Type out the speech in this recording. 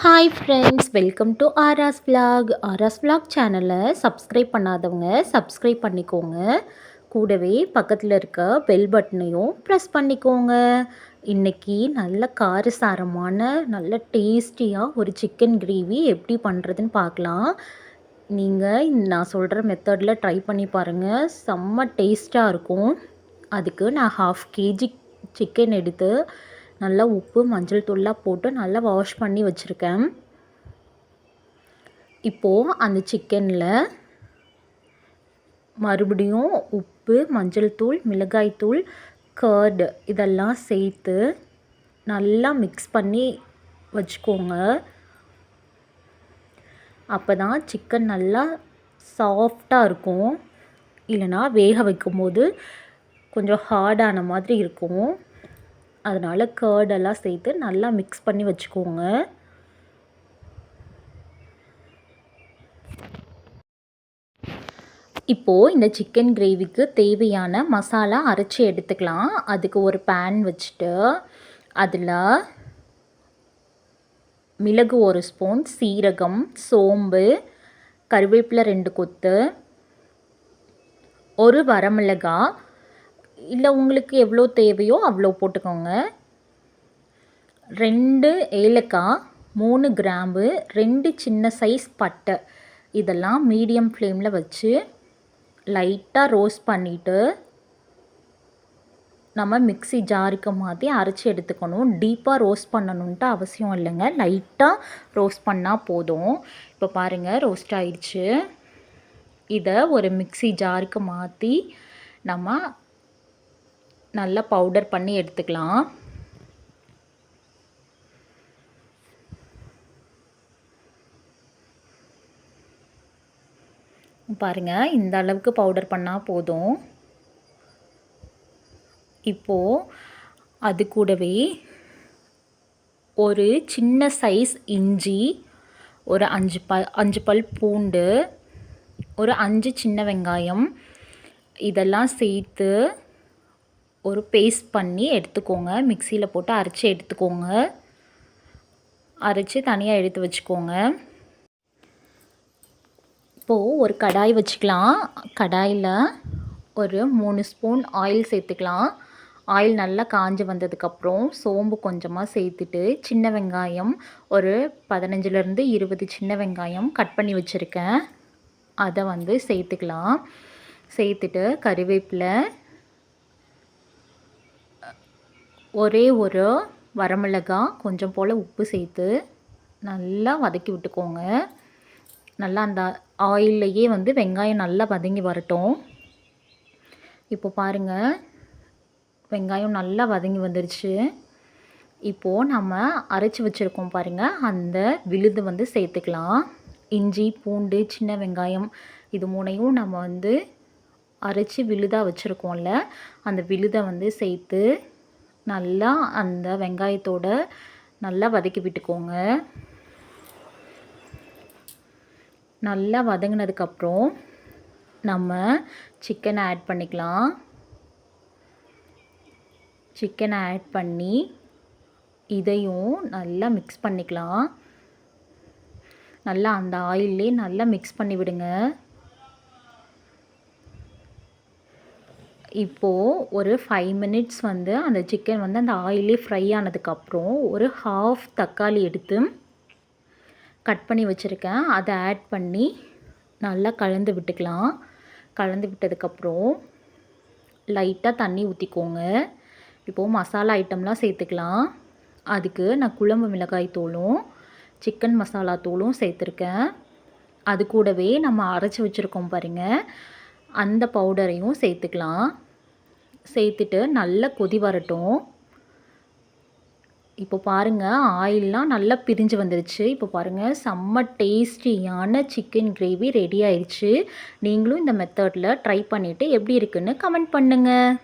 Hi friends, welcome to ஆராஸ் vlog. ஆராஸ் vlog சேனலை சப்ஸ்கிரைப் பண்ணாதவங்க சப்ஸ்கிரைப் பண்ணிக்கோங்க. கூடவே பக்கத்தில் இருக்க பெல் பட்டனையும் ப்ரெஸ் பண்ணிக்கோங்க. இன்றைக்கி நல்ல காரசாரமான நல்ல டேஸ்டியாக ஒரு சிக்கன் கிரேவி எப்படி பண்ணுறதுன்னு பார்க்கலாம். நீங்கள் நான் சொல்கிற மெத்தடில் ட்ரை பண்ணி பாருங்கள், செம்ம டேஸ்ட்டாக இருக்கும். அதுக்கு நான் 1/2 kg சிக்கன் எடுத்து நல்லா உப்பு மஞ்சள் தூள்லாம் போட்டு நல்லா வாஷ் பண்ணி வச்சுருக்கேன். இப்போது அந்த சிக்கனில் மறுபடியும் உப்பு மஞ்சள் தூள் மிளகாய் தூள் கர்டு இதெல்லாம் சேர்த்து நல்லா மிக்ஸ் பண்ணி வச்சுக்கோங்க. அப்போ தான் சிக்கன் நல்லா சாஃப்டாக இருக்கும். இல்லைனா வேக வைக்கும்போது கொஞ்சம் ஹார்டான மாதிரி இருக்கும். அதனால் கர்டெல்லாம் சேர்த்து நல்லா மிக்ஸ் பண்ணி வச்சுக்கோங்க. இப்போது இந்த சிக்கன் கிரேவிக்கு தேவையான மசாலா அரைச்சி எடுத்துக்கலாம். அதுக்கு ஒரு பேன் வச்சுட்டு அதில் மிளகு 1 ஸ்பூன், சீரகம், சோம்பு, கருவேப்பிலை 2 கொத்து, ஒரு வரமிளகாய், இல்லை உங்களுக்கு எவ்வளோ தேவையோ அவ்வளோ போட்டுக்கோங்க, 2 ஏலக்காய், 3 கிராம்பு, 2 சின்ன சைஸ் பட்டை, இதெல்லாம் மீடியம் ஃப்ளேமில் வச்சு லைட்டாக ரோஸ்ட் பண்ணிவிட்டு நம்ம மிக்ஸி ஜாருக்கு மாற்றி அரைச்சி எடுத்துக்கணும். டீப்பாக ரோஸ்ட் பண்ணணுன்ட்டு அவசியம் இல்லைங்க, லைட்டாக ரோஸ்ட் பண்ணால் போதும். இப்போ பாருங்கள், ரோஸ்ட் ஆயிடுச்சு. இதை ஒரு மிக்ஸி ஜாருக்கு மாற்றி நம்ம நல்லா பவுடர் பண்ணி எடுத்துக்கலாம். பாருங்கள், இந்த அளவுக்கு பவுடர் பண்ணால் போதும். இப்போது அது கூடவே ஒரு சின்ன சைஸ் இஞ்சி, ஒரு 5 பல் பூண்டு, ஒரு 5 சின்ன வெங்காயம், இதெல்லாம் சேர்த்து ஒரு பேஸ்ட் பண்ணி எடுத்துக்கோங்க. மிக்சியில் போட்டு அரைச்சி எடுத்துக்கோங்க. அரைச்சி தனியாக எடுத்து வச்சுக்கோங்க. இப்போது ஒரு கடாய் வச்சுக்கலாம். கடாயில் ஒரு 3 ஸ்பூன் ஆயில் சேர்த்துக்கலாம். ஆயில் நல்லா காஞ்சி வந்ததுக்கப்புறம் சோம்பு கொஞ்சமாக சேர்த்துட்டு சின்ன வெங்காயம் ஒரு 15லேருந்து 20 சின்ன வெங்காயம் கட் பண்ணி வச்சுருக்கேன், அதை வந்து சேர்த்துக்கலாம். சேர்த்துட்டு கறிவேப்பிலை, ஒரே ஒரு வரமிளகாய், கொஞ்சம் போல் உப்பு சேர்த்து நல்லா வதக்கி விட்டுக்கோங்க. நல்லா அந்த ஆயில்லையே வந்து வெங்காயம் நல்லா வதங்கி வரட்டும். இப்போ பாருங்கள், வெங்காயம் நல்லா வதங்கி வந்துருச்சு. இப்போது நம்ம அரைச்சி வச்சுருக்கோம் பாருங்கள், அந்த விழுது வந்து சேர்த்துக்கலாம். இஞ்சி பூண்டு சின்ன வெங்காயம் இது 3ஐயும் நம்ம வந்து அரைச்சி விழுதாக வச்சுருக்கோம்ல, அந்த விழுதை வந்து சேர்த்து நல்லா அந்த வெங்காயத்தோட நல்லா வதக்கி விட்டுக்கோங்க. நல்லா வதங்கினதுக்கப்புறம் நம்ம சிக்கனை ஆட் பண்ணிக்கலாம். சிக்கனை ஆட் பண்ணி இதையும் நல்லா மிக்ஸ் பண்ணிக்கலாம். நல்லா அந்த ஆயிலே நல்லா மிக்ஸ் பண்ணி விடுங்க. இப்போது ஒரு 5 மினிட்ஸ் வந்து அந்த சிக்கன் வந்து அந்த ஆயிலே ஃப்ரை ஆனதுக்கப்புறம் ஒரு 1/2 தக்காளி எடுத்து கட் பண்ணி வச்சுருக்கேன், அதை ஆட் பண்ணி நல்லா கலந்து விட்டுக்கலாம். கலந்து விட்டதுக்கப்புறம் லைட்டாக தண்ணி ஊற்றிக்கோங்க. இப்போது மசாலா ஐட்டம்லாம் சேர்த்துக்கலாம். அதுக்கு நான் குழம்பு மிளகாய் தூளும் சிக்கன் மசாலா தூளும் சேர்த்துருக்கேன். அது கூடவே நம்ம அரைச்சி வச்சுருக்கோம் பாருங்கள், அந்த பவுடரையும் சேர்த்துக்கலாம். சேர்த்துட்டு நல்லா கொதி வரட்டும். இப்போ பாருங்கள், ஆயிலெலாம் நல்லா பிரிஞ்சு வந்துருச்சு. இப்போ பாருங்கள், செம்ம டேஸ்டியான சிக்கன் கிரேவி ரெடி ஆயிடுச்சு. நீங்களும் இந்த மெத்தடில் ட்ரை பண்ணிவிட்டு எப்படி இருக்குன்னு கமெண்ட் பண்ணுங்கள்.